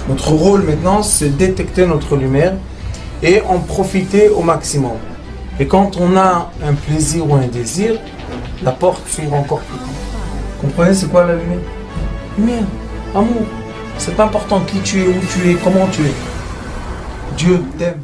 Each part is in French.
Notre rôle maintenant, c'est détecter notre lumière et en profiter au maximum. Et quand on a un plaisir ou un désir, la porte s'ouvre encore plus grand. Comprenez, c'est quoi la lumière? Lumière, amour. C'est pas important qui tu es, où tu es, comment tu es. Dieu t'aime.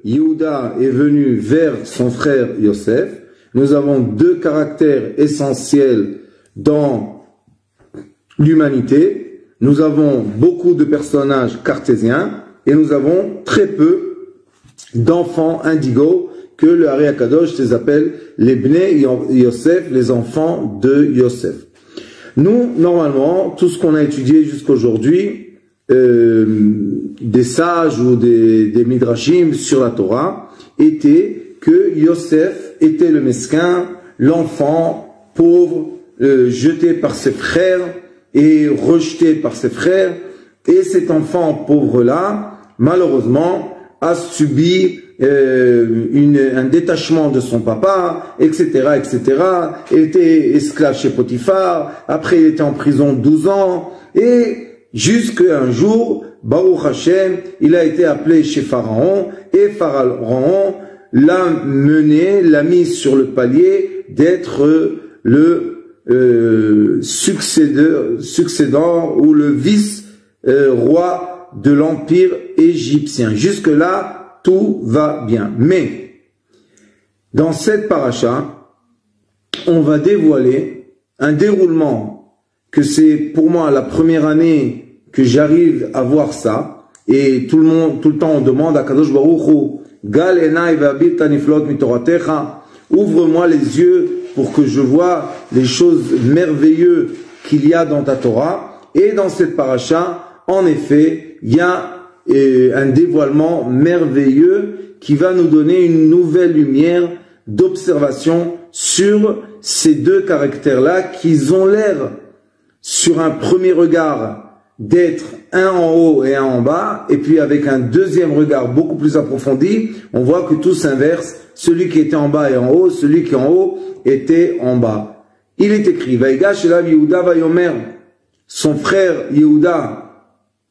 Yehuda est venu vers son frère Yosef. Nous avons deux caractères essentiels dans l'humanité. Nous avons beaucoup de personnages cartésiens et nous avons très peu d'enfants indigos que le Hari Akadosh les appelle les Bnei Yosef, les enfants de Yosef. Nous, normalement, tout ce qu'on a étudié jusqu'aujourd'hui, des sages ou des midrashim sur la Torah, était que Yosef était le mesquin, l'enfant pauvre, jeté par ses frères et rejeté par ses frères. Et cet enfant pauvre-là, malheureusement, a subi un détachement de son papa, etc., etc. Il était esclave chez Potiphar, après il était en prison 12 ans, et jusqu'à un jour, Baruch Hashem, il a été appelé chez Pharaon, et Pharaon l'a mené, l'a mis sur le palier d'être le succédant ou le vice-roi de l'empire égyptien. Jusque-là, tout va bien. Mais, dans cette paracha, on va dévoiler un déroulement que c'est pour moi la première année que j'arrive à voir ça, et tout le temps on demande à Kadosh Baruch Hu, Gal enai ve'abir taniflot mitoratecha, ouvre-moi les yeux pour que je vois les choses merveilleuses qu'il y a dans ta Torah. Et dans cette paracha, en effet, il y a un dévoilement merveilleux qui va nous donner une nouvelle lumière d'observation sur ces deux caractères-là qui ont l'air, sur un premier regard, d'être un en haut et un en bas, et puis avec un deuxième regard beaucoup plus approfondi, on voit que tout s'inverse. Celui qui était en bas est en haut, celui qui est en haut était en bas. Il est écrit, Vaïgash elav Yehuda vayomer, son frère Yehuda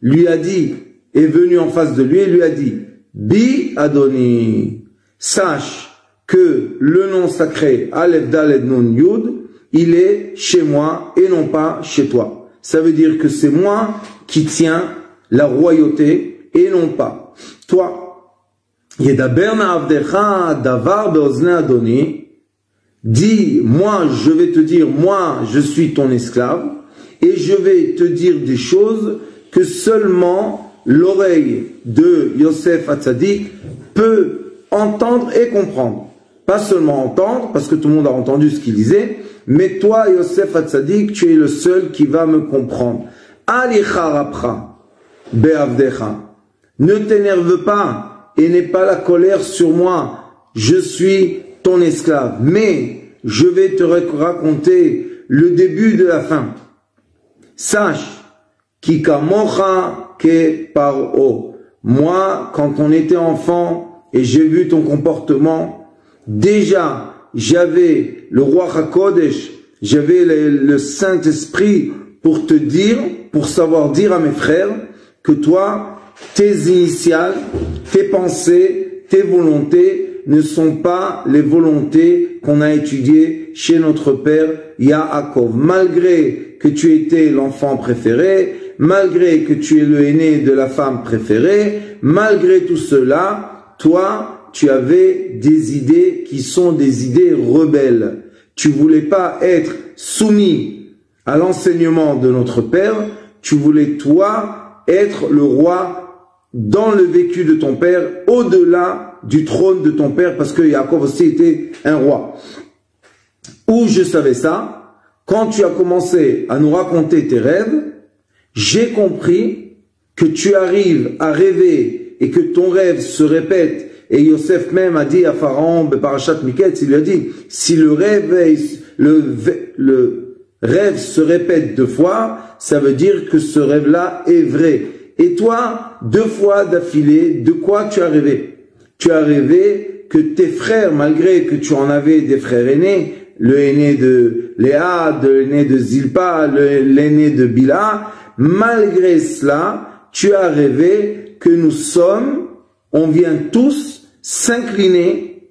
lui a dit, est venu en face de lui et lui a dit, Bi Adoni, sache que le nom sacré Aleph Daled Nun Yud, il est chez moi et non pas chez toi. Ça veut dire que c'est moi qui tiens la royauté et non pas toi. Yedaber na'avdecha davar be'ozne Adoni, dis, moi je vais te dire, moi je suis ton esclave, et je vais te dire des choses que seulement l'oreille de Yosef Hatzadik peut entendre et comprendre. Pas seulement entendre, parce que tout le monde a entendu ce qu'il disait, mais toi, Yosef Hatzadik, tu es le seul qui va me comprendre. Alicharapcha be'avdecha. Ne t'énerve pas et n'aie pas la colère sur moi. Je suis ton esclave. Mais je vais te raconter le début de la fin. Sache, Kikamocha ke paro. Moi, quand on était enfant et j'ai vu ton comportement, déjà, j'avais le roi HaKodesh, j'avais le Saint-Esprit pour te dire, pour savoir dire à mes frères que toi, tes initiales, tes pensées, tes volontés ne sont pas les volontés qu'on a étudiées chez notre père Yaakov. Malgré que tu étais l'enfant préféré, malgré que tu es le aîné de la femme préférée, malgré tout cela, toi, tu avais des idées qui sont des idées rebelles. Tu voulais pas être soumis à l'enseignement de notre Père, tu voulais toi être le roi dans le vécu de ton Père, au-delà du trône de ton Père, parce que Yaakov aussi était un roi. Où je savais ça, quand tu as commencé à nous raconter tes rêves, j'ai compris que tu arrives à rêver et que ton rêve se répète Et Yosef même a dit à Pharaon, Parashat Miketz, il lui a dit, si le rêve se répète 2 fois, ça veut dire que ce rêve-là est vrai. Et toi, 2 fois d'affilée, de quoi tu as rêvé? Tu as rêvé que tes frères, malgré que tu en avais des frères aînés, le aîné de Léa, l'aîné de Zilpa, l'aîné de Bila, malgré cela, tu as rêvé que on vient tous s'incliner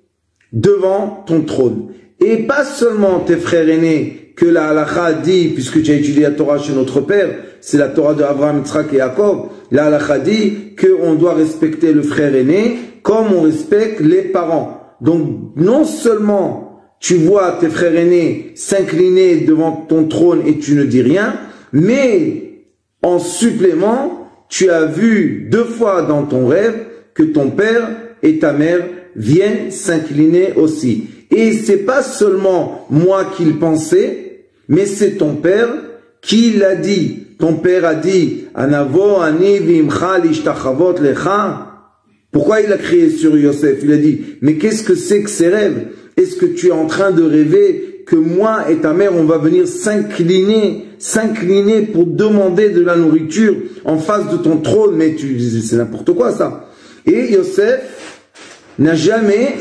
devant ton trône. Et pas seulement tes frères aînés, que la halakha dit, puisque tu as étudié la Torah chez notre père, c'est la Torah de Abraham, Yitzhak et Yaakov, la halakha dit qu'on doit respecter le frère aîné comme on respecte les parents. Donc, non seulement tu vois tes frères aînés s'incliner devant ton trône et tu ne dis rien, mais en supplément, tu as vu 2 fois dans ton rêve que ton père et ta mère viennent s'incliner aussi. Et c'est pas seulement moi qui le pensais, mais c'est ton père qui l'a dit. Ton père a dit, Anavo ani vimcha lishtachavot lecha. Pourquoi il a crié sur Yosef? Il a dit, mais qu'est-ce que c'est que ces rêves? Est-ce que tu es en train de rêver que moi et ta mère, on va venir s'incliner pour demander de la nourriture en face de ton trône? Mais c'est n'importe quoi ça. Et Yosef n'a jamais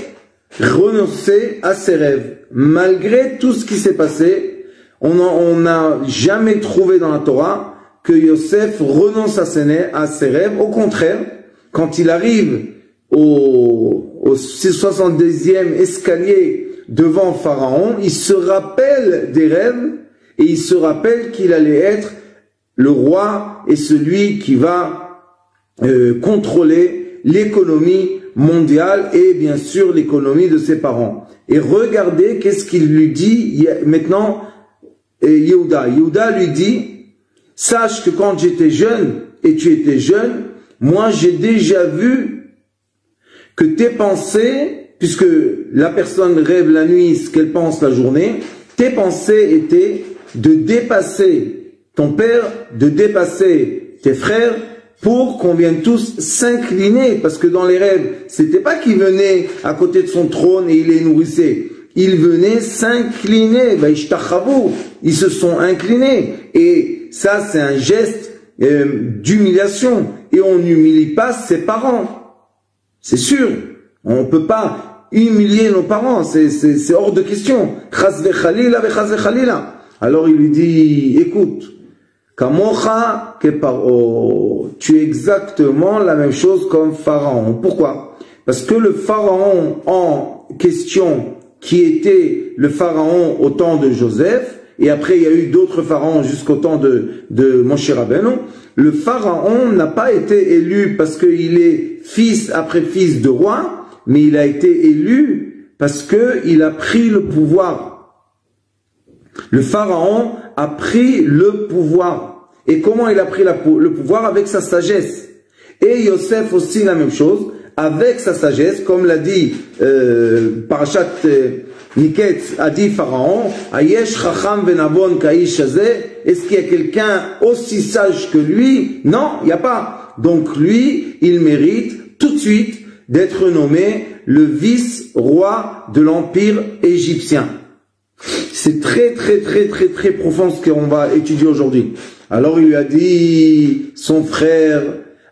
renoncé à ses rêves. Malgré tout ce qui s'est passé, on n'a jamais trouvé dans la Torah que Yosef renonce à ses rêves. Au contraire, quand il arrive au 70e escalier devant Pharaon, il se rappelle des rêves et il se rappelle qu'il allait être le roi et celui qui va contrôler l'économie mondiale et bien sûr l'économie de ses parents. Et regardez qu'est-ce qu'il lui dit maintenant Yehuda. Yehuda lui dit, sache que quand j'étais jeune et tu étais jeune, moi j'ai déjà vu que tes pensées, puisque la personne rêve la nuit ce qu'elle pense la journée, tes pensées étaient de dépasser ton père, de dépasser tes frères, pour qu'on vienne tous s'incliner, parce que dans les rêves, c'était pas qu'il venait à côté de son trône et il les nourrissait. Ils venaient s'incliner, ils se sont inclinés. Et ça, c'est un geste d'humiliation. Et on n'humilie pas ses parents. C'est sûr. On peut pas humilier nos parents. C'est hors de question. Alors il lui dit, écoute, Kamocha ke Paro, tu es exactement la même chose comme Pharaon. Pourquoi? Parce que le Pharaon en question, qui était le Pharaon au temps de Joseph, et après il y a eu d'autres pharaons jusqu'au temps de Moshe Rabbeinu, le Pharaon n'a pas été élu parce qu'il est fils après fils de roi, mais il a été élu parce qu'il a pris le pouvoir. Le Pharaon a pris le pouvoir. Et comment il a pris le pouvoir? Avec sa sagesse. Et Yosef aussi la même chose, avec sa sagesse, comme l'a dit Parashat Miketz, a dit Pharaon, Ayesh chacham venavon kaish hazeh, est-ce qu'il y a quelqu'un aussi sage que lui? Non, il n'y a pas. Donc lui, il mérite tout de suite d'être nommé le vice-roi de l'empire égyptien. C'est très profond ce qu'on va étudier aujourd'hui. Alors il lui a dit, son frère,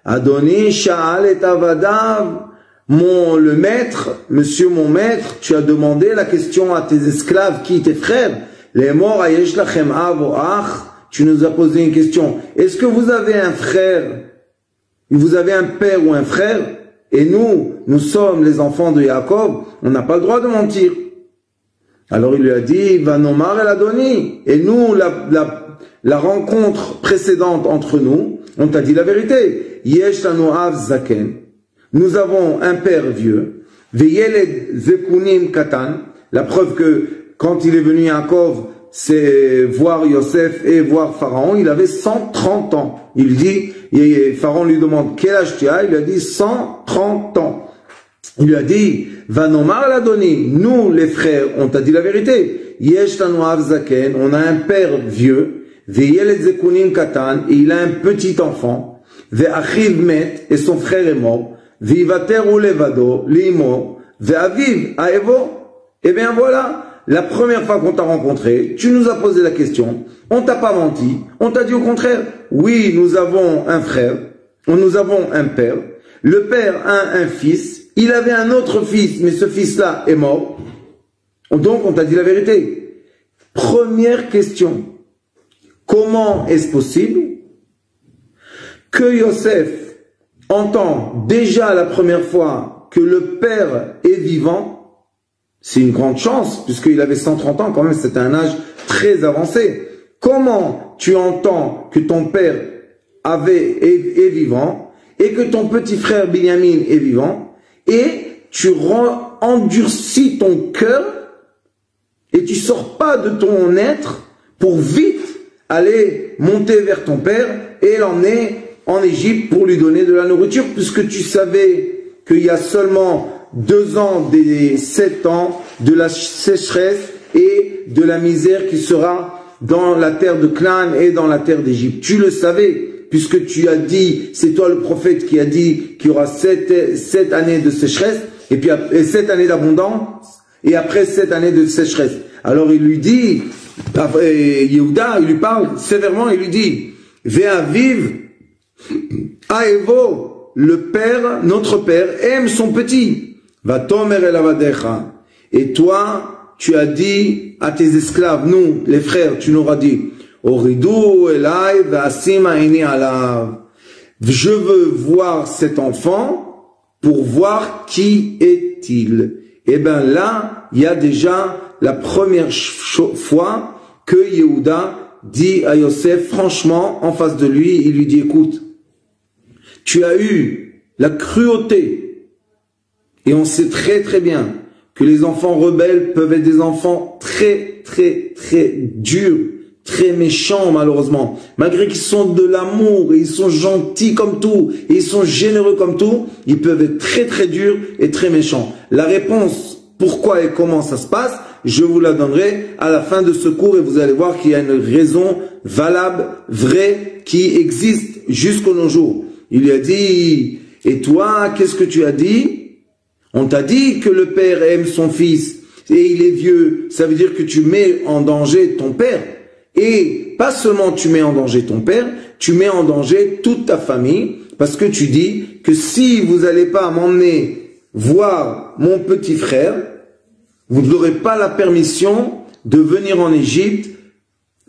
Adoni Sha'al et Avadav, le maître, monsieur mon maître, tu as demandé la question à tes esclaves, qui tes frères, les morts ayesh lachem av o ach, tu nous as posé une question, est-ce que vous avez un frère, vous avez un père ou un frère, et nous sommes les enfants de Yaakov, on n'a pas le droit de mentir. Alors il lui a dit, Vanomar el Adoni, et nous, la rencontre précédente entre nous, on t'a dit la vérité. Yesh lanu av zaken. Nous avons un père vieux. Veyeled zekunim katan. La preuve que quand il est venu Yaakov, c'est voir Yosef et voir Pharaon, il avait 130 ans. Il dit, et Pharaon lui demande quel âge tu as, il lui a dit 130 ans. Il lui a dit, Vanomar l'Adoni, nous les frères, on t'a dit la vérité. Yesh lanu av zaken, on a un père vieux. Veyeled zekunim katan, et il a un petit enfant. Ve'achiv met, et son frère est mort. Vivater ou levado, limo, ve'aviv, aevo. Eh bien voilà, la première fois qu'on t'a rencontré, tu nous as posé la question, on t'a pas menti, on t'a dit au contraire, oui, nous avons un frère, nous avons un père, le père a un fils, il avait un autre fils, mais ce fils-là est mort, donc on t'a dit la vérité. Première question, comment est-ce possible que Yosef entend déjà la première fois que le père est vivant? C'est une grande chance, puisqu'il avait 130 ans, quand même, c'était un âge très avancé. Comment tu entends que ton père est vivant, et que ton petit frère Binyamin est vivant, et tu endurcis ton cœur, et tu sors pas de ton être pour vite aller monter vers ton père et l'emmener en Égypte pour lui donner de la nourriture, puisque tu savais qu'il y a seulement 2 ans des 7 ans de la sécheresse et de la misère qui sera dans la terre de Canaan et dans la terre d'Égypte. Tu le savais, puisque tu as dit, c'est toi le prophète qui a dit qu'il y aura 7 années de sécheresse, et puis 7 années d'abondance, et après 7 années de sécheresse. Alors il lui dit, Yehuda, il lui parle sévèrement, il lui dit, Ve'aviv, Aevo, le père, notre père, aime son petit. Va tomer el avadecha. Et toi, tu as dit à tes esclaves, nous, les frères, tu nous as dit, Oridu elai v'asim aini alav. Je veux voir cet enfant pour voir qui est-il. Et bien là, il y a déjà la première fois que Yehuda dit à Yosef, franchement, en face de lui, il lui dit, écoute, tu as eu la cruauté. Et on sait très très bien que les enfants rebelles peuvent être des enfants très très très durs, très méchants malheureusement. Malgré qu'ils sont de l'amour et ils sont gentils comme tout et ils sont généreux comme tout, ils peuvent être très très durs et très méchants. La réponse, pourquoi et comment ça se passe, je vous la donnerai à la fin de ce cours et vous allez voir qu'il y a une raison valable, vraie, qui existe jusqu'au nos jours. Il lui a dit, et toi, qu'est-ce que tu as dit? On t'a dit que le père aime son fils et il est vieux. Ça veut dire que tu mets en danger ton père. Et pas seulement tu mets en danger ton père, tu mets en danger toute ta famille. Parce que tu dis que si vous n'allez pas m'emmener voir mon petit frère, vous n'aurez pas la permission de venir en Égypte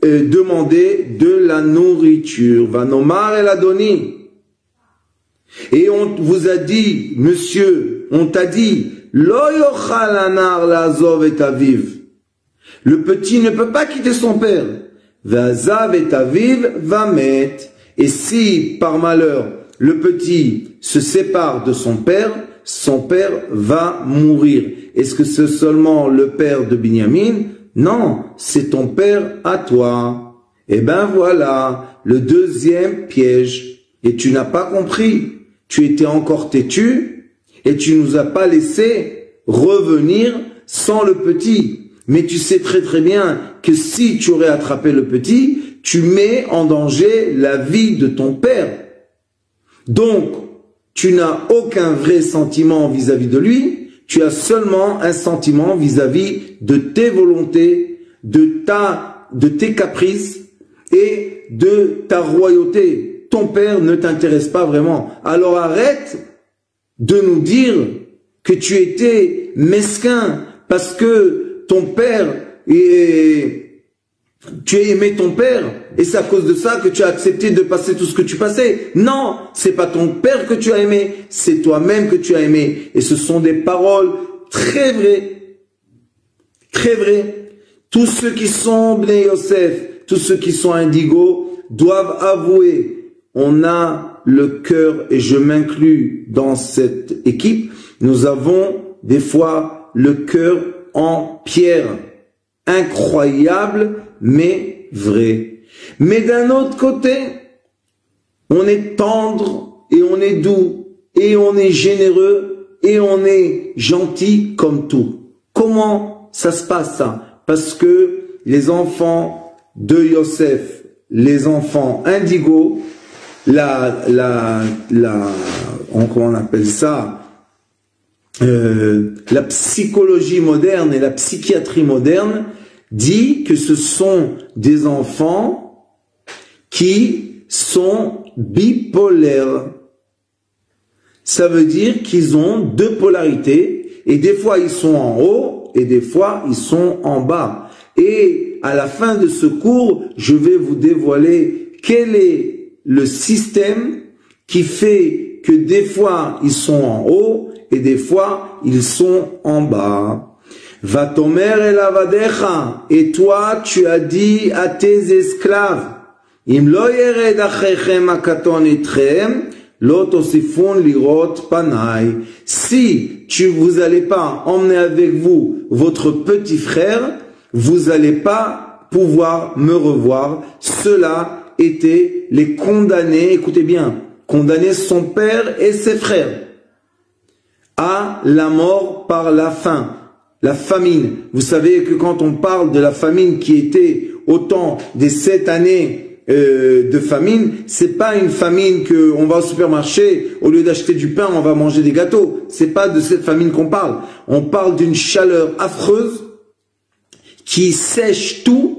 demander de la nourriture. Vanomar el Adoni. Et on vous a dit, monsieur, on t'a dit, Lo yochal anar la'azov et aviv. Le petit ne peut pas quitter son père. Va'azav et aviv vamet. Et si, par malheur, le petit se sépare de son père va mourir. Est-ce que c'est seulement le père de Binyamin? Non, c'est ton père à toi. Eh ben voilà, le deuxième piège. Et tu n'as pas compris. Tu étais encore têtu et tu nous as pas laissé revenir sans le petit. Mais tu sais très très bien que si tu aurais attrapé le petit, tu mets en danger la vie de ton père. Donc, tu n'as aucun vrai sentiment vis-à-vis de lui, tu as seulement un sentiment vis-à-vis de tes volontés, de tes caprices et de ta royauté. Ton père ne t'intéresse pas vraiment. Alors arrête de nous dire que tu étais mesquin parce que ton père, tu as aimé ton père et c'est à cause de ça que tu as accepté de passer tout ce que tu passais. Non, c'est pas ton père que tu as aimé, c'est toi-même que tu as aimé. Et ce sont des paroles très vraies. Très vraies. Tous ceux qui sont Bnei Yosef, tous ceux qui sont indigos doivent avouer. On a le cœur, et je m'inclus dans cette équipe, nous avons des fois le cœur en pierre. Incroyable, mais vrai. Mais d'un autre côté, on est tendre, et on est doux, et on est généreux, et on est gentil comme tout. Comment ça se passe ça? Parce que les enfants de Yosef, les enfants indigos, la comment on appelle ça, la psychologie moderne et la psychiatrie moderne dit que ce sont des enfants qui sont bipolaires. Ça veut dire qu'ils ont deux polarités et des fois ils sont en haut et des fois ils sont en bas. Et à la fin de ce cours, je vais vous dévoiler quel est le système qui fait que des fois ils sont en haut et des fois ils sont en bas. Vatomer el avadecha, et toi tu as dit à tes esclaves, im lo yered achechem hakaton itchem, lo tosifun lirot panai. Si vous allez pas emmener avec vous votre petit frère, vous allez pas pouvoir me revoir. Cela était les condamnés, écoutez bien, condamner son père et ses frères à la mort par la faim, la famine. Vous savez que quand on parle de la famine qui était au temps des 7 années de famine, c'est pas une famine que on va au supermarché, au lieu d'acheter du pain, on va manger des gâteaux. C'est pas de cette famine qu'on parle. On parle d'une chaleur affreuse qui sèche tout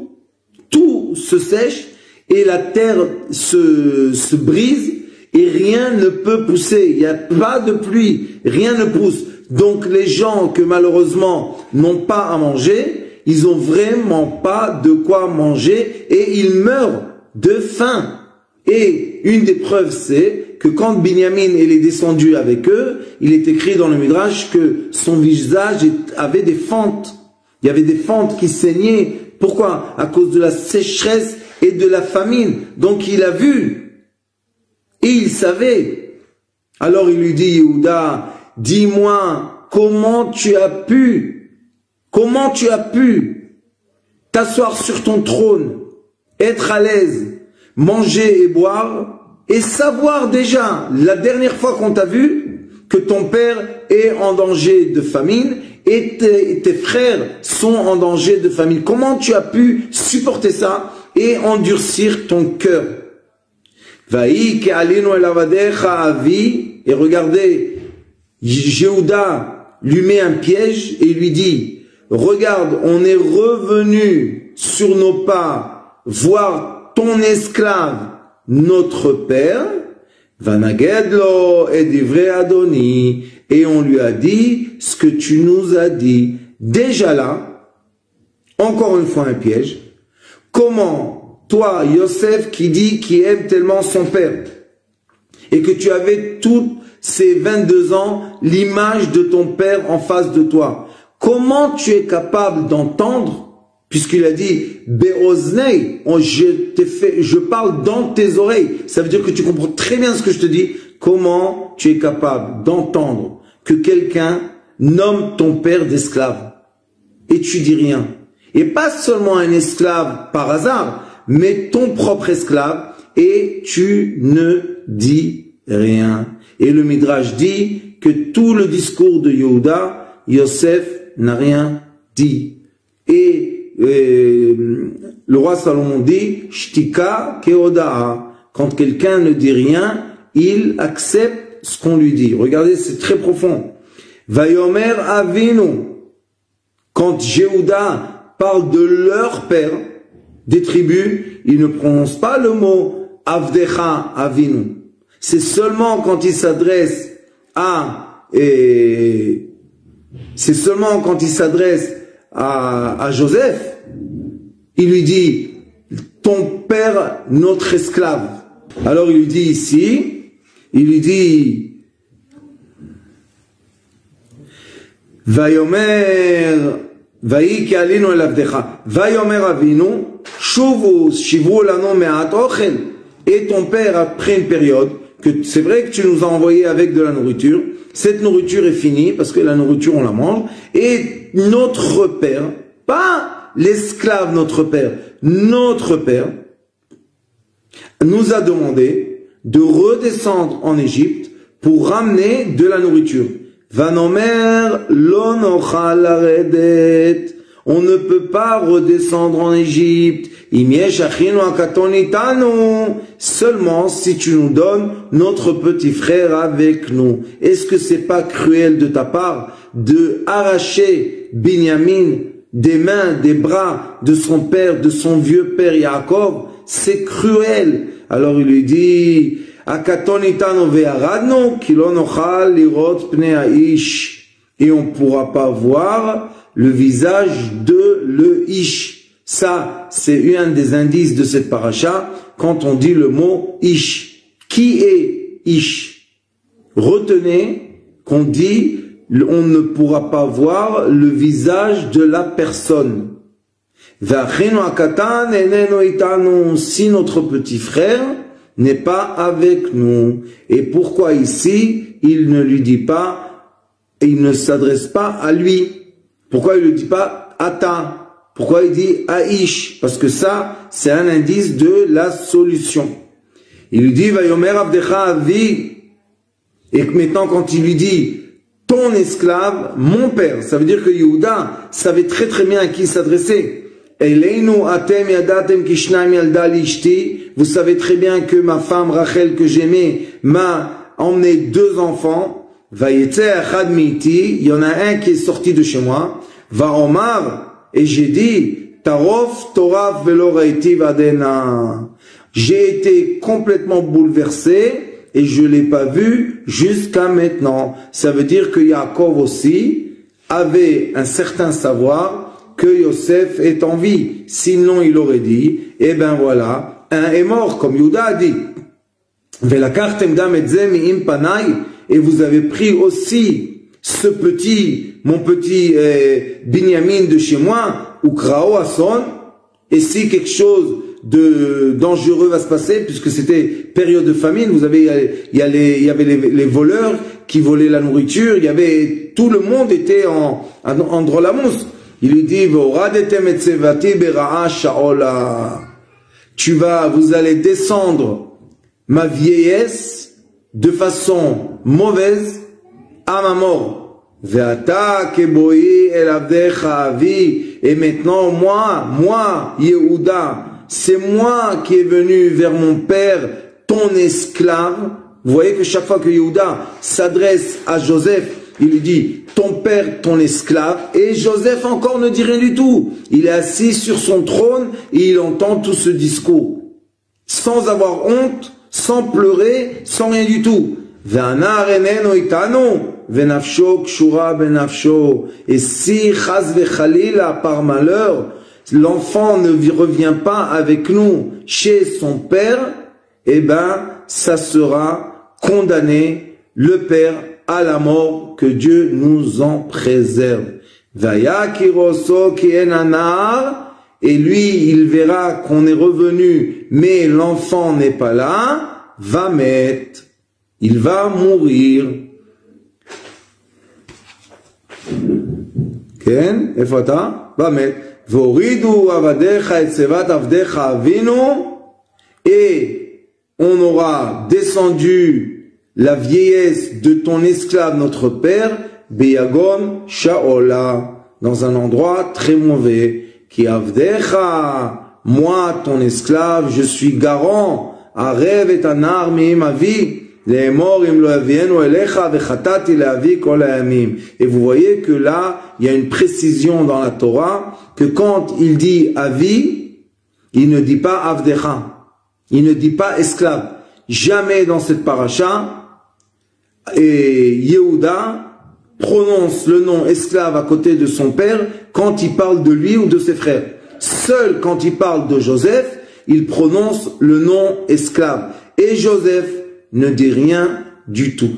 se sèche et la terre se brise et rien ne peut pousser. Il n'y a pas de pluie, rien ne pousse. Donc les gens que malheureusement n'ont pas à manger, ils ont vraiment pas de quoi manger et ils meurent de faim. Et une des preuves, c'est que quand Binyamin est descendu avec eux, il est écrit dans le Midrash que son visage avait des fentes. Il y avait des fentes qui saignaient. Pourquoi? À cause de la sécheresse et de la famine. Donc il a vu. Et il savait. Alors il lui dit, Yehuda, dis-moi, comment tu as pu t'asseoir sur ton trône, être à l'aise, manger et boire, et savoir déjà, la dernière fois qu'on t'a vu, que ton père est en danger de famine, et tes frères sont en danger de famine. Comment tu as pu supporter ça et endurcir ton cœur? Et regardez, Yehuda lui met un piège et lui dit, regarde, on est revenu sur nos pas voir ton esclave, notre père, Vanagedlo et divrei Adoni, et on lui a dit ce que tu nous as dit. Déjà là, encore une fois un piège. Comment toi, Yosef, qui aime tellement son père, et que tu avais tous ces 22 ans l'image de ton père en face de toi, comment tu es capable d'entendre, puisqu'il a dit Beoznei, je parle dans tes oreilles, ça veut dire que tu comprends très bien ce que je te dis. Comment tu es capable d'entendre que quelqu'un nomme ton père d'esclave et tu dis rien? Et pas seulement un esclave par hasard, mais ton propre esclave, et tu ne dis rien. Et le Midrash dit que tout le discours de Yehuda, Yosef n'a rien dit. Et le roi Salomon dit Shtika keodaa. Quand quelqu'un ne dit rien, il accepte ce qu'on lui dit. Regardez, c'est très profond. Vayomer Avinu. Quand Yehuda parle de leur père, des tribus, il ne prononce pas le mot Avdecha Avinu. C'est seulement quand il s'adresse à Joseph, il lui dit ton père, notre esclave. Alors il lui dit ici, il lui dit Vayomer Vaïki alinu el avdecha Vayomer Avinu Shuvu Shivru lanu me'at ochel. Et ton père, après une période, que c'est vrai que tu nous as envoyé avec de la nourriture, cette nourriture est finie parce que la nourriture on la mange, et notre père, pas l'esclave notre père nous a demandé de redescendre en Égypte pour ramener de la nourriture. Vanomer lo nochal laredet. on ne peut pas redescendre en Égypte. Seulement si tu nous donnes notre petit frère avec nous. Est-ce que c'est pas cruel de ta part de arracher Binyamin des mains, des bras de son père, de son vieux père Yaakov? C'est cruel. Alors il lui dit, et on ne pourra pas voir le visage de le Ish. Ça, c'est un des indices de cette paracha quand on dit le mot Ish. Qui est Ish? Retenez qu'on dit on ne pourra pas voir le visage de la personne. Si notre petit frère n'est pas avec nous. Et pourquoi ici, il ne lui dit pas, il ne s'adresse pas à lui? Pourquoi il ne dit pas Ata? Pourquoi il dit Aïch? Parce que ça, c'est un indice de la solution. Il lui dit Vayomer Avdecha Avi. Et maintenant, quand il lui dit ton esclave, mon père, ça veut dire que Yehuda savait très très bien à qui s'adresser. Vous savez très bien que ma femme Rachel que j'aimais m'a emmené 2 enfants. Il y en a un qui est sorti de chez moi. Va Omar, et j'ai dit Tarof Toraf velo raiti vadena. J'ai été complètement bouleversé et je l'ai pas vu jusqu'à maintenant. Ça veut dire que Yaakov aussi avait un certain savoir que Yosef est en vie. Sinon, il aurait dit, eh ben voilà, un est mort, comme Yehuda a dit. Et vous avez pris aussi ce petit, mon petit Binyamin de chez moi, ou Krao Ason, et si quelque chose de dangereux va se passer, puisque c'était période de famine, vous avez, il y avait les voleurs qui volaient la nourriture, il y avait, tout le monde était en drôlamousse. Il lui dit, vous allez descendre ma vieillesse de façon mauvaise à ma mort. Et maintenant, moi, Yehuda, c'est moi qui est venu vers mon père, ton esclave. Vous voyez que chaque fois que Yehuda s'adresse à Joseph, il lui dit, ton père, ton esclave, et Joseph encore ne dit rien du tout. Il est assis sur son trône et il entend tout ce discours. Sans avoir honte, sans pleurer, sans rien du tout. Et si, chas vechalila, par malheur, l'enfant ne revient pas avec nous chez son père, eh ben, ça sera condamné, le père, à la mort, que Dieu nous en préserve. Et lui, il verra qu'on est revenu, mais l'enfant n'est pas là, va mettre. Il va mourir. Ken, efata, va mettre. Et on aura descendu la vieillesse de ton esclave, notre père, Beyagon Shaola, dans un endroit très mauvais. Qui avdecha, moi, ton esclave, je suis garant. Arev et anar mi ma vie. Et vous voyez que là, il y a une précision dans la Torah, que quand il dit avi, il ne dit pas avdecha, il ne dit pas esclave. Jamais dans cette paracha, et Yehuda prononce le nom esclave à côté de son père quand il parle de lui ou de ses frères. Seul quand il parle de Joseph, il prononce le nom esclave. Et Joseph ne dit rien du tout.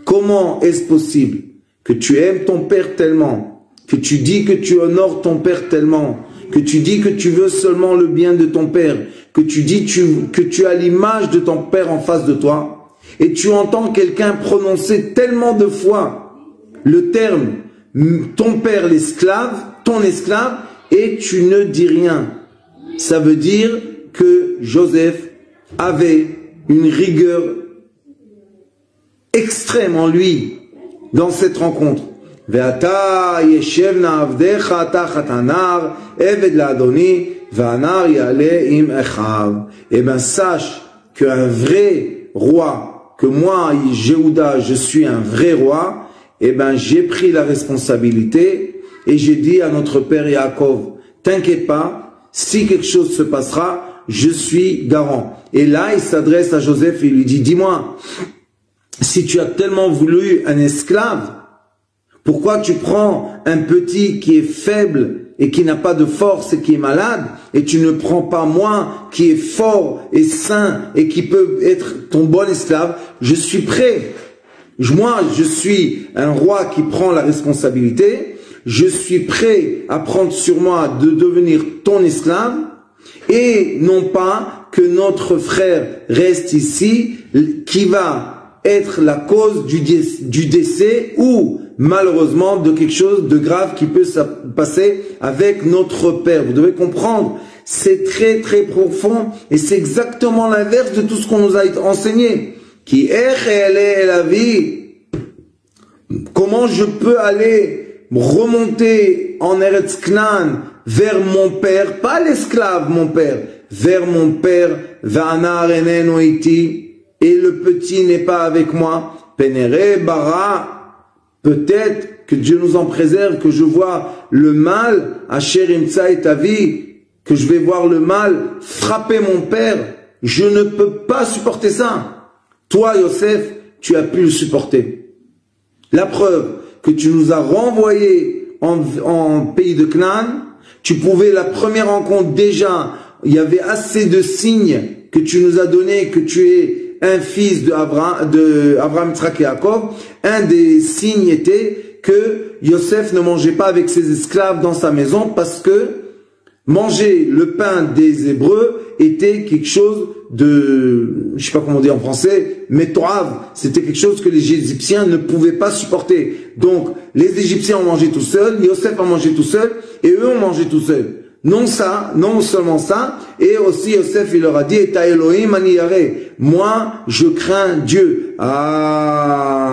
Comment est-ce possible que tu aimes ton père tellement, que tu dis que tu honores ton père tellement, que tu dis que tu veux seulement le bien de ton père, que tu dis que tu as l'image de ton père en face de toi, et tu entends quelqu'un prononcer tellement de fois le terme ton père l'esclave, ton esclave, et tu ne dis rien. Ça veut dire que Joseph avait une rigueur extrême en lui dans cette rencontre. Ve'ata yeshevna avdecha tachat anar, eved la'adoni, ve'anar yale im echav. Eh ben, sache qu'un vrai roi, que moi, Jéhouda, je suis un vrai roi, eh ben, j'ai pris la responsabilité et j'ai dit à notre père Yaakov, t'inquiète pas, si quelque chose se passera, je suis garant. Et là, il s'adresse à Joseph et il lui dit, dis-moi, si tu as tellement voulu un esclave, pourquoi tu prends un petit qui est faible et qui n'a pas de force et qui est malade, et tu ne prends pas moi qui est fort et sain et qui peut être ton bon esclave? Je suis prêt. Moi, je suis un roi qui prend la responsabilité. Je suis prêt à prendre sur moi de devenir ton esclave, et non pas que notre frère reste ici, qui va être la cause du décès ou malheureusement de quelque chose de grave qui peut se passer avec notre père. Vous devez comprendre, c'est très très profond et c'est exactement l'inverse de tout ce qu'on nous a enseigné. Qui est la vie? Comment je peux aller remonter en Eretz Knan vers mon père, pas l'esclave, mon père, vers mon père, Va'anar eneno iti, et le petit n'est pas avec moi, Penere bara, peut-être que Dieu nous en préserve, que je vois le mal, Asher imtsa et avi, que je vais voir le mal frapper mon père, je ne peux pas supporter ça. Toi, Yosef, tu as pu le supporter. La preuve que tu nous as renvoyés en pays de Canaan, tu pouvais, la première rencontre déjà, il y avait assez de signes que tu nous as donné, que tu es un fils d'Abraham, Yitzhak et Yaakov. Un des signes était que Yosef ne mangeait pas avec ses esclaves dans sa maison parce que manger le pain des Hébreux était quelque chose de, je sais pas comment dire en français, métorave. C'était quelque chose que les Égyptiens ne pouvaient pas supporter. Donc, les Égyptiens ont mangé tout seuls, Yosef a mangé tout seul, et eux ont mangé tout seuls. Non ça, non seulement ça, et aussi Yosef, il leur a dit, et ta Elohim ani yare. Moi, je crains Dieu. Ah,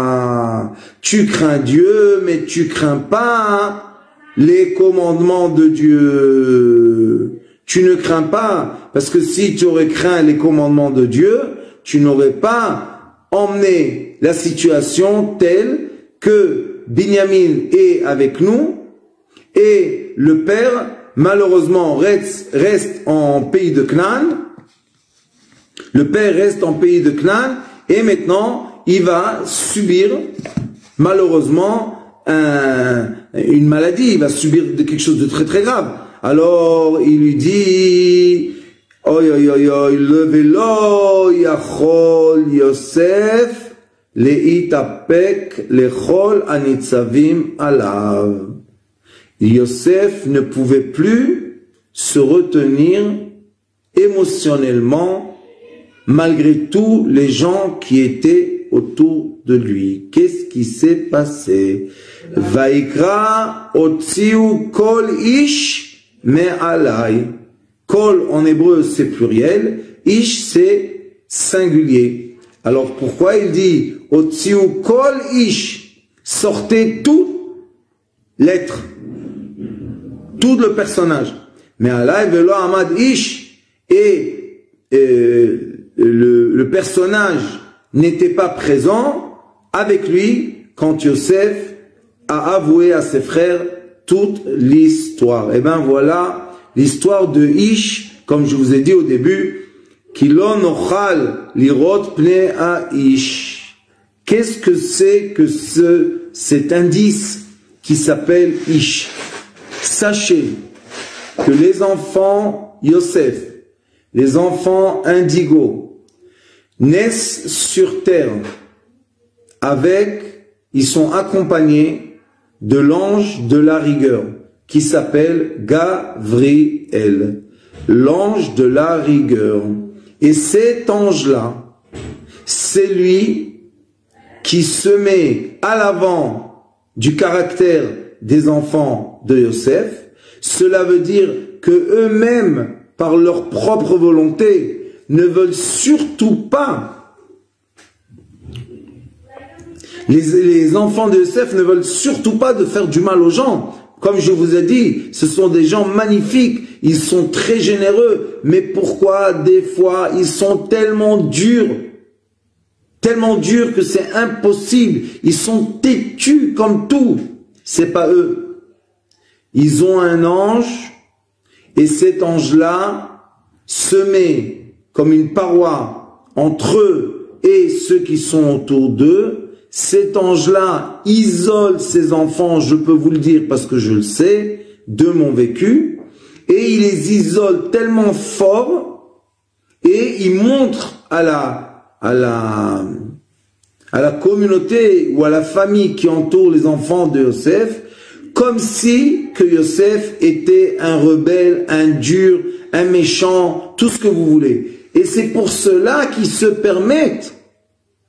tu crains Dieu, mais tu crains pas les commandements de Dieu. Tu ne crains pas, parce que si tu aurais craint les commandements de Dieu, tu n'aurais pas emmené la situation telle que Binyamin est avec nous, et le père, malheureusement, reste en pays de Canaan. Le père reste en pays de Canaan, et maintenant, il va subir, malheureusement, une maladie, il va subir quelque chose de très très grave. Alors, il lui dit, oi, oi, oi, oi, levelo yachol Yosef, leitapek lechol anitzavim alav. Yosef ne pouvait plus se retenir émotionnellement malgré tous les gens qui étaient autour de lui. Qu'est-ce qui s'est passé? Vaikra otziu kol ish me'alai. Kol en hébreu c'est pluriel, ish c'est singulier. Alors pourquoi il dit otziu kol ish? Sortez tout l'être, tout le personnage. Mais alai velo amad ish, et le personnage n'était pas présent avec lui quand Yosef a avoué à ses frères toute l'histoire. Et ben voilà l'histoire de Ish, comme je vous ai dit au début, Kilo nochal lirot pne a Ish. Qu'est-ce que c'est que cet indice qui s'appelle Ish? Sachez que les enfants Yosef, les enfants indigo, naissent sur terre ils sont accompagnés de l'ange de la rigueur qui s'appelle Gavriel, l'ange de la rigueur. Et cet ange-là, c'est lui qui se met à l'avant du caractère des enfants de Yosef. Cela veut dire que eux-mêmes, par leur propre volonté, ne veulent surtout pas Les enfants de Yosef ne veulent surtout pas de faire du mal aux gens. Comme je vous ai dit, ce sont des gens magnifiques, ils sont très généreux, mais pourquoi des fois ils sont tellement durs que c'est impossible, ils sont têtus comme tout. C'est pas eux. Ils ont un ange, et cet ange-là se met comme une paroi entre eux et ceux qui sont autour d'eux. Cet ange-là isole ses enfants, je peux vous le dire parce que je le sais, de mon vécu, et il les isole tellement fort, et il montre à la communauté ou à la famille qui entoure les enfants de Yosef, comme si que Yosef était un rebelle, un dur, un méchant, tout ce que vous voulez. Et c'est pour cela qu'ils se permettent,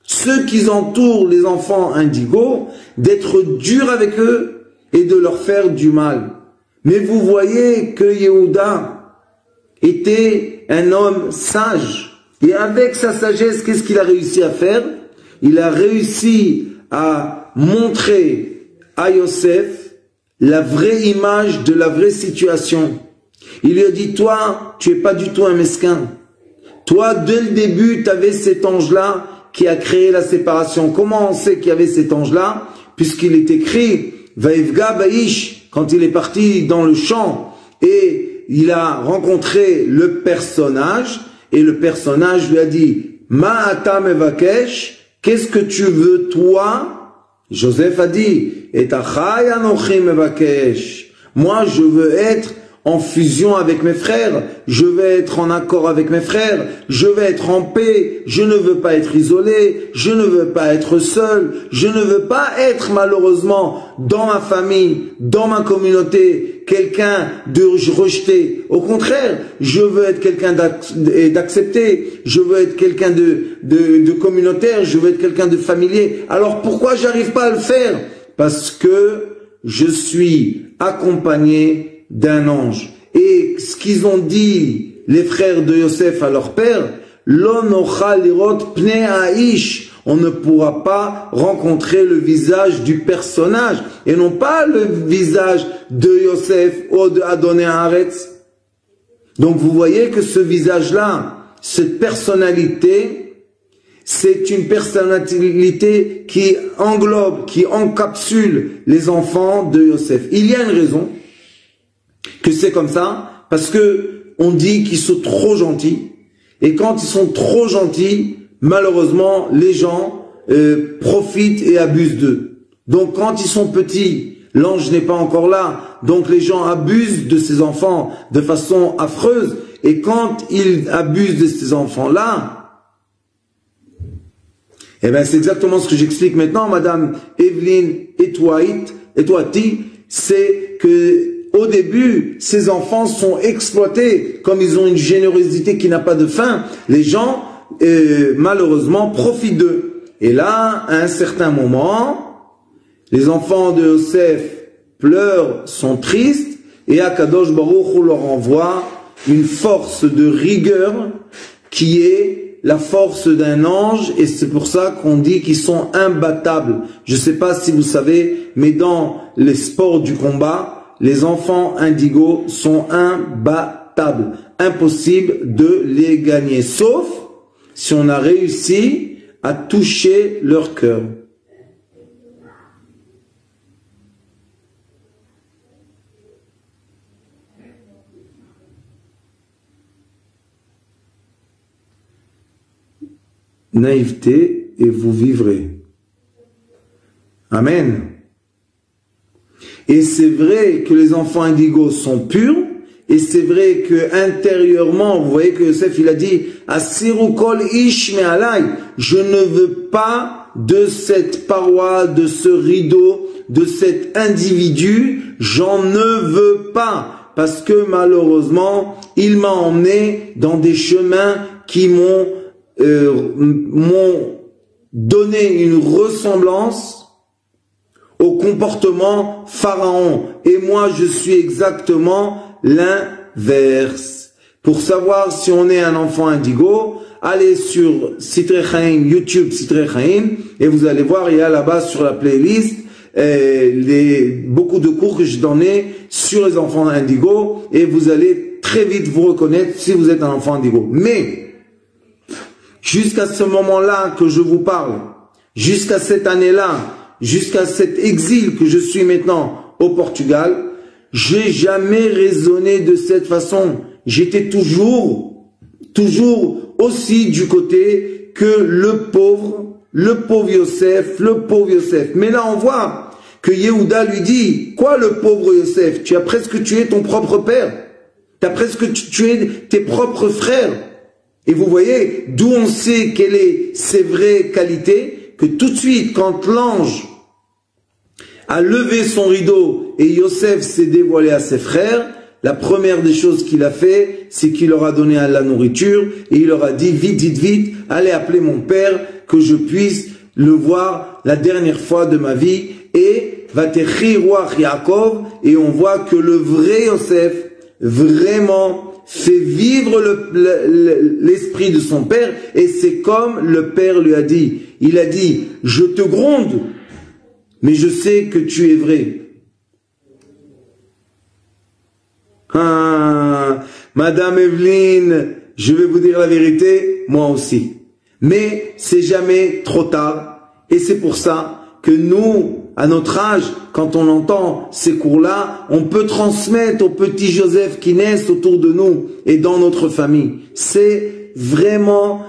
ceux qui entourent les enfants indigos, d'être durs avec eux et de leur faire du mal. Mais vous voyez que Yehuda était un homme sage. Et avec sa sagesse, qu'est-ce qu'il a réussi à faire? Il a réussi à montrer à Yosef la vraie image de la vraie situation. Il lui a dit, toi, tu es pas du tout un mesquin. Toi, dès le début, tu avais cet ange-là qui a créé la séparation. Comment on sait qu'il y avait cet ange-là? Puisqu'il est écrit, Vaivga Baïsh, quand il est parti dans le champ et il a rencontré le personnage, et le personnage lui a dit, Ma'ata mevakesh, qu'est-ce que tu veux toi? Joseph a dit, Et achai anochi mevakesh, moi je veux être en fusion avec mes frères, je veux être en accord avec mes frères, je veux être en paix, je ne veux pas être isolé, je ne veux pas être seul, je ne veux pas être malheureusement dans ma famille, dans ma communauté, quelqu'un de rejeté. Au contraire, je veux être quelqu'un d'accepté, je veux être quelqu'un de communautaire, je veux être quelqu'un de familier. Alors pourquoi j'arrive pas à le faire? Parce que je suis accompagné d'un ange. Et ce qu'ils ont dit, les frères de Yosef à leur père, on ne pourra pas rencontrer le visage du personnage, et non pas le visage de Yosef ou de Adonai Haaretz. Donc vous voyez que ce visage-là, cette personnalité, c'est une personnalité qui englobe, qui encapsule les enfants de Yosef. Il y a une raison que c'est comme ça, parce que on dit qu'ils sont trop gentils, et quand ils sont trop gentils, malheureusement, les gens profitent et abusent d'eux. Donc quand ils sont petits, l'ange n'est pas encore là, donc les gens abusent de ces enfants de façon affreuse, et quand ils abusent de ces enfants-là, eh bien c'est exactement ce que j'explique maintenant, Madame Evelyne Etouati, c'est que au début, ces enfants sont exploités, comme ils ont une générosité qui n'a pas de fin. Les gens, malheureusement, profitent d'eux. Et là, à un certain moment, les enfants de Yosef pleurent, sont tristes, et Akadosh Baruch Hu leur envoie une force de rigueur qui est la force d'un ange, et c'est pour ça qu'on dit qu'ils sont imbattables. Je ne sais pas si vous savez, mais dans les sports du combat, les enfants indigos sont imbattables. Impossible de les gagner, sauf si on a réussi à toucher leur cœur. Naïveté et vous vivrez. Amen. Et c'est vrai que les enfants indigos sont purs, et c'est vrai que intérieurement, vous voyez que Yosef il a dit Asiru kol ish me'alai, je ne veux pas de cette paroi, de ce rideau, de cet individu, j'en ne veux pas, parce que malheureusement, il m'a emmené dans des chemins qui m'ont donné une ressemblance au comportement pharaon. Et moi, je suis exactement l'inverse. Pour savoir si on est un enfant indigo, allez sur Sitrei Chaim, YouTube Sitrei Chaim, et vous allez voir, il y a là-bas sur la playlist beaucoup de cours que je donnais sur les enfants indigo, et vous allez très vite vous reconnaître si vous êtes un enfant indigo. Mais jusqu'à ce moment-là que je vous parle, jusqu'à cette année-là, jusqu'à cet exil que je suis maintenant au Portugal, j'ai jamais raisonné de cette façon. J'étais toujours aussi du côté que le pauvre Yosef, Mais là, on voit que Yehuda lui dit, quoi le pauvre Yosef? Tu as presque tué ton propre père. Tu as presque tué tes propres frères. Et vous voyez, d'où on sait quelles sont ses vraies qualités, que tout de suite, quand l'ange a levé son rideau et Yosef s'est dévoilé à ses frères, la première des choses qu'il a fait, c'est qu'il leur a donné la nourriture et il leur a dit, vite, allez appeler mon père, que je puisse le voir la dernière fois de ma vie. Et Vatechi Ruach Yaakov, et on voit que le vrai Yosef vraiment fait vivre l'esprit de son père, et c'est comme le père lui a dit. Il a dit, je te gronde, mais je sais que tu es vrai. Ah, Madame Evelyne, je vais vous dire la vérité, moi aussi. Mais c'est jamais trop tard. Et c'est pour ça que nous, à notre âge, quand on entend ces cours-là, on peut transmettre aux petits Joseph qui naissent autour de nous et dans notre famille. C'est vraiment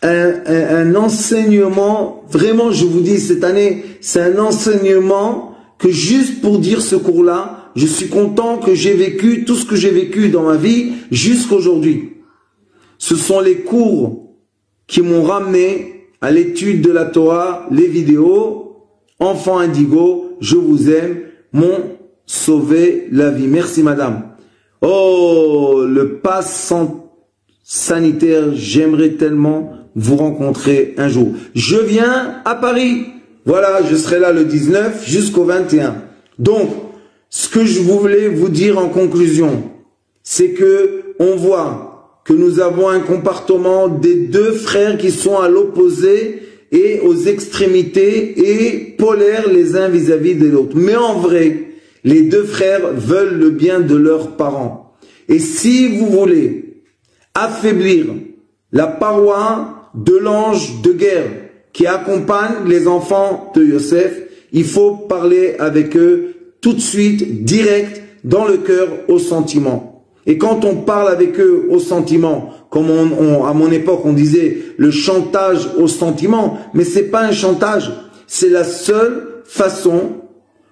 un enseignement, vraiment je vous dis cette année, c'est un enseignement que juste pour dire ce cours-là, je suis content que j'ai vécu tout ce que j'ai vécu dans ma vie jusqu'aujourd'hui. Ce sont les cours qui m'ont ramené à l'étude de la Torah, les vidéos, enfants indigo, je vous aime, m'ont sauvé la vie. Merci madame. Oh, le pass sanitaire, j'aimerais tellement vous rencontrer un jour. Je viens à Paris. Voilà, je serai là le 19 jusqu'au 21. Donc, ce que je voulais vous dire en conclusion, c'est que on voit que nous avons un comportement des deux frères qui sont à l'opposé et aux extrémités et polaires les uns vis-à-vis de l'autre. Mais en vrai, les deux frères veulent le bien de leurs parents. Et si vous voulez affaiblir la paroi de l'ange de guerre qui accompagne les enfants de Yosef, il faut parler avec eux tout de suite, direct, dans le cœur, au sentiment. Et quand on parle avec eux au sentiment, comme à mon époque on disait le chantage au sentiment, mais c'est pas un chantage, c'est la seule façon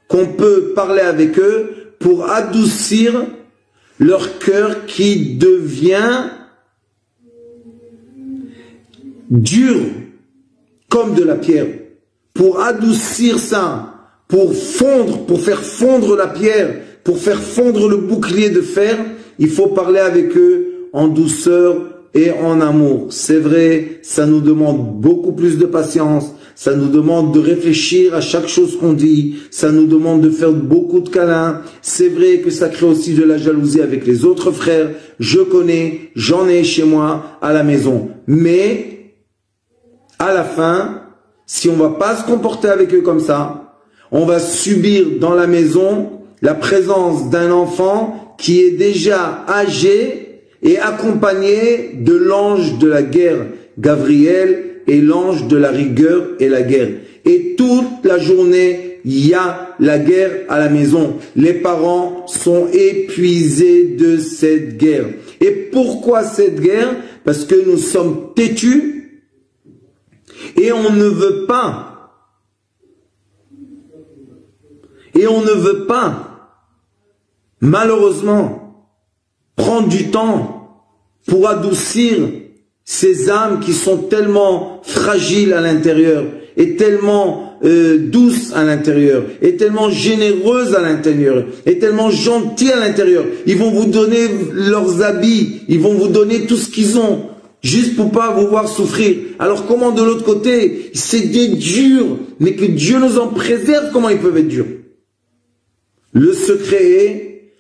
qu'on peut parler avec eux pour adoucir leur cœur qui devient dur comme de la pierre. Pour adoucir ça, pour faire fondre la pierre, pour faire fondre le bouclier de fer, il faut parler avec eux en douceur et en amour. C'est vrai, ça nous demande beaucoup plus de patience, ça nous demande de réfléchir à chaque chose qu'on dit, ça nous demande de faire beaucoup de câlins. C'est vrai que ça crée aussi de la jalousie avec les autres frères. Je connais, j'en ai chez moi à la maison. Mais à la fin, si on ne va pas se comporter avec eux comme ça, on va subir dans la maison la présence d'un enfant qui est déjà âgé et accompagné de l'ange de la guerre, Gabriel, et l'ange de la rigueur et la guerre. Et toute la journée, il y a la guerre à la maison. Les parents sont épuisés de cette guerre. Et pourquoi cette guerre? Parce que nous sommes têtus et on ne veut pas. Et on ne veut pas, malheureusement, prendre du temps pour adoucir ces âmes qui sont tellement fragiles à l'intérieur et tellement douces à l'intérieur et tellement généreuses à l'intérieur et tellement gentilles à l'intérieur. Ils vont vous donner leurs habits, ils vont vous donner tout ce qu'ils ont juste pour pas vous voir souffrir. Alors comment de l'autre côté, c'est des durs, mais que Dieu nous en préserve, comment ils peuvent être durs? Le secret est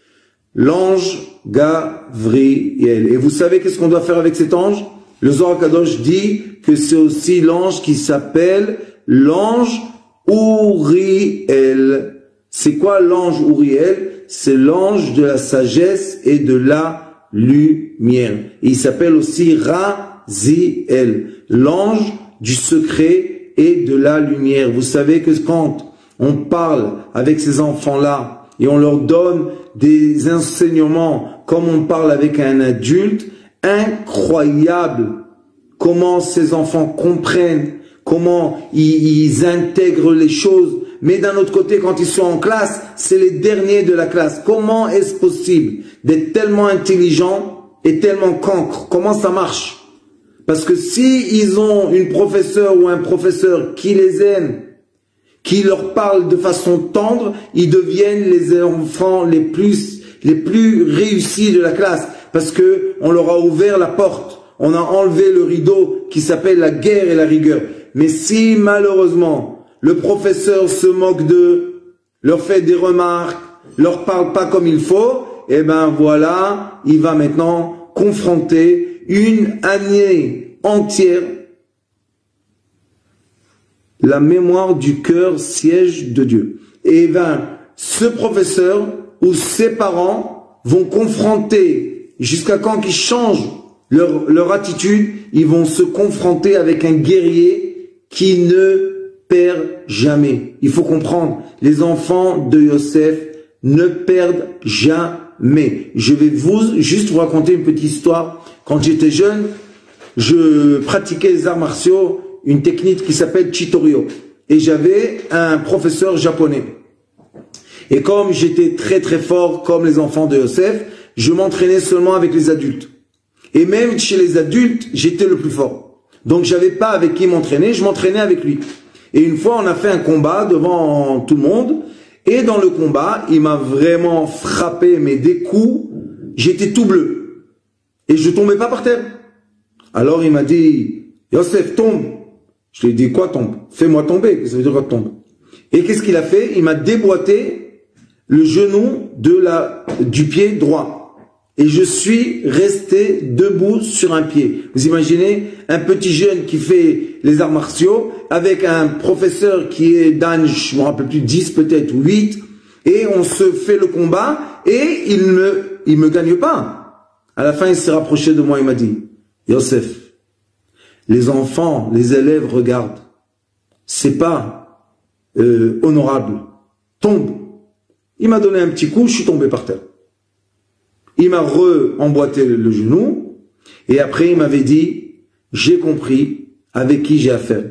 l'ange Gabriel. Et vous savez qu'est-ce qu'on doit faire avec cet ange? Le Zohar Kadosh dit que c'est aussi l'ange qui s'appelle l'ange Uriel. C'est quoi l'ange Uriel? C'est l'ange de la sagesse et de la lumière. Et il s'appelle aussi Raziel, l'ange du secret et de la lumière. Vous savez que quand on parle avec ces enfants-là et on leur donne des enseignements comme on parle avec un adulte, incroyable comment ces enfants comprennent, comment ils intègrent les choses. Mais d'un autre côté, quand ils sont en classe, c'est les derniers de la classe. Comment est-ce possible d'être tellement intelligent et tellement cancre? Comment ça marche? Parce que si ils ont une professeure ou un professeur qui les aime, qui leur parle de façon tendre, ils deviennent les enfants les plus réussis de la classe. Parce que on leur a ouvert la porte. On a enlevé le rideau qui s'appelle la guerre et la rigueur. Mais si malheureusement le professeur se moque d'eux, leur fait des remarques, leur parle pas comme il faut, et ben voilà, il va maintenant confronter une année entière. La mémoire du cœur, siège de Dieu. Et ben ce professeur ou ses parents vont confronter, jusqu'à quand qu'ils changent leur attitude, ils vont se confronter avec un guerrier qui ne perd jamais. Il faut comprendre, les enfants de Yosef ne perdent jamais. Je vais juste vous raconter une petite histoire. Quand j'étais jeune, je pratiquais les arts martiaux, une technique qui s'appelle Chitoryo. Et j'avais un professeur japonais. Et comme j'étais très très fort comme les enfants de Yosef, je m'entraînais seulement avec les adultes. Et même chez les adultes, j'étais le plus fort. Donc j'avais pas avec qui m'entraîner, je m'entraînais avec lui. Et une fois, on a fait un combat devant tout le monde. Et dans le combat, il m'a vraiment frappé, mais des coups, j'étais tout bleu. Et je tombais pas par terre. Alors il m'a dit, Yosef, tombe. Je lui ai dit, quoi tombe? Fais-moi tomber. Ça veut dire quoi tombe? Et qu'est-ce qu'il a fait? Il m'a déboîté le genou du pied droit. Et je suis resté debout sur un pied. Vous imaginez un petit jeune qui fait les arts martiaux avec un professeur qui est d'âge, je me rappelle plus, 10 peut-être, ou 8, et on se fait le combat et il me gagne pas. À la fin, il s'est rapproché de moi, il m'a dit, Yosef, les enfants, les élèves regardent. C'est pas honorable. Tombe. Il m'a donné un petit coup, je suis tombé par terre. Il m'a re-emboîté le genou et après il m'avait dit, j'ai compris avec qui j'ai affaire.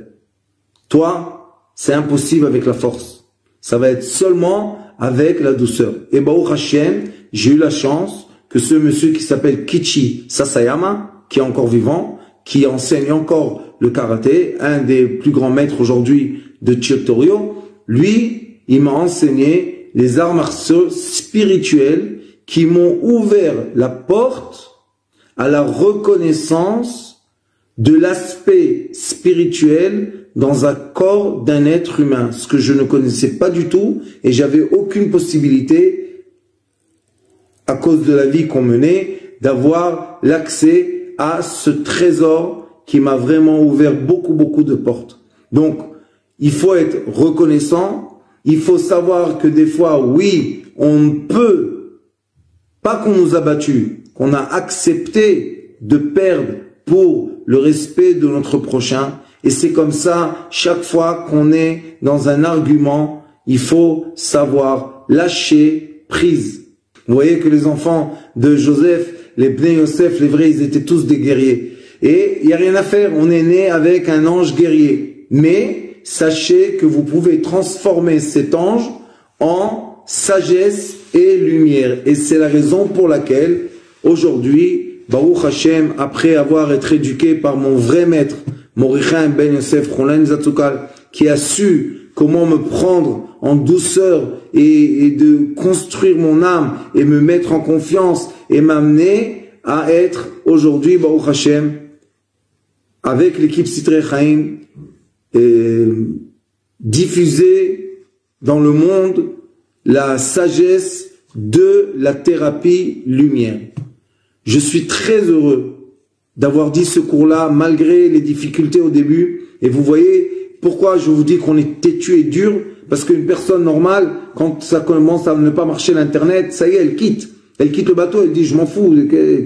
Toi, c'est impossible avec la force. Ça va être seulement avec la douceur. Et Baruch Hashem, j'ai eu la chance que ce monsieur qui s'appelle Kichi Sasayama, qui est encore vivant, qui enseigne encore le karaté, un des plus grands maîtres aujourd'hui de Chitoryo, lui, il m'a enseigné les arts martiaux spirituels qui m'ont ouvert la porte à la reconnaissance de l'aspect spirituel dans un corps d'un être humain, ce que je ne connaissais pas du tout et j'avais aucune possibilité, à cause de la vie qu'on menait, d'avoir l'accès à ce trésor qui m'a vraiment ouvert beaucoup de portes. Donc, il faut être reconnaissant, il faut savoir que des fois, oui, on peut, pas qu'on nous a battus, qu'on a accepté de perdre pour le respect de notre prochain. Et c'est comme ça, chaque fois qu'on est dans un argument, il faut savoir lâcher prise. Vous voyez que les enfants de Joseph, les Bnei Yosef, les vrais, ils étaient tous des guerriers. Et il n'y a rien à faire, on est né avec un ange guerrier. Mais sachez que vous pouvez transformer cet ange en sagesse et lumière. Et c'est la raison pour laquelle, aujourd'hui, Baruch Hashem, après avoir été éduqué par mon vrai maître, Mordechai Ben Yosef Cholan Zatzukal, qui a su comment me prendre en douceur et de construire mon âme et me mettre en confiance et m'amener à être aujourd'hui, Baruch Hashem, avec l'équipe Sitrei Chaim, diffuser dans le monde la sagesse de la thérapie lumière. Je suis très heureux d'avoir dit ce cours-là, malgré les difficultés au début. Et vous voyez, pourquoi je vous dis qu'on est têtu et dur? Parce qu'une personne normale, quand ça commence à ne pas marcher l'Internet, ça y est, elle quitte. Elle quitte le bateau, elle dit, je m'en fous,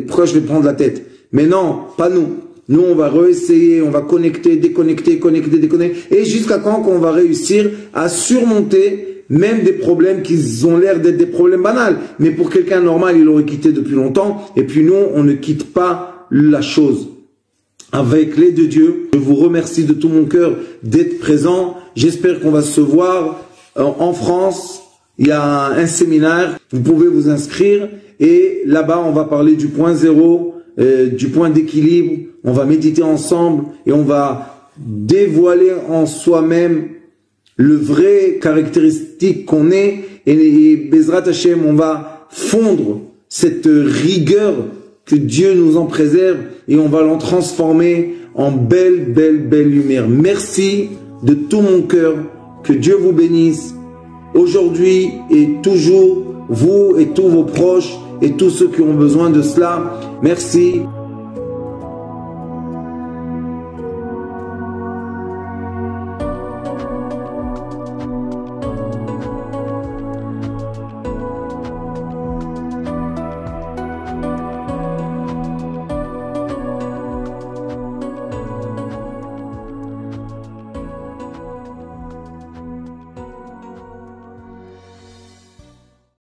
pourquoi je vais prendre la tête? Mais non, pas nous. Nous, on va réessayer, on va connecter, déconnecter, connecter, déconnecter. Et jusqu'à quand qu'on va réussir à surmonter même des problèmes qui ont l'air d'être des problèmes banals. Mais pour quelqu'un normal, il aurait quitté depuis longtemps. Et puis nous, on ne quitte pas la chose. Avec l'aide de Dieu, je vous remercie de tout mon cœur d'être présent. J'espère qu'on va se voir en France. Il y a un séminaire, vous pouvez vous inscrire. Et là-bas, on va parler du point zéro, du point d'équilibre. On va méditer ensemble et on va dévoiler en soi-même le vrai caractéristique qu'on est. Et Bezrat Hashem, on va fondre cette rigueur que Dieu nous en préserve et on va l'en transformer en belle lumière. Merci de tout mon cœur. Que Dieu vous bénisse aujourd'hui et toujours, vous et tous vos proches et tous ceux qui ont besoin de cela. Merci.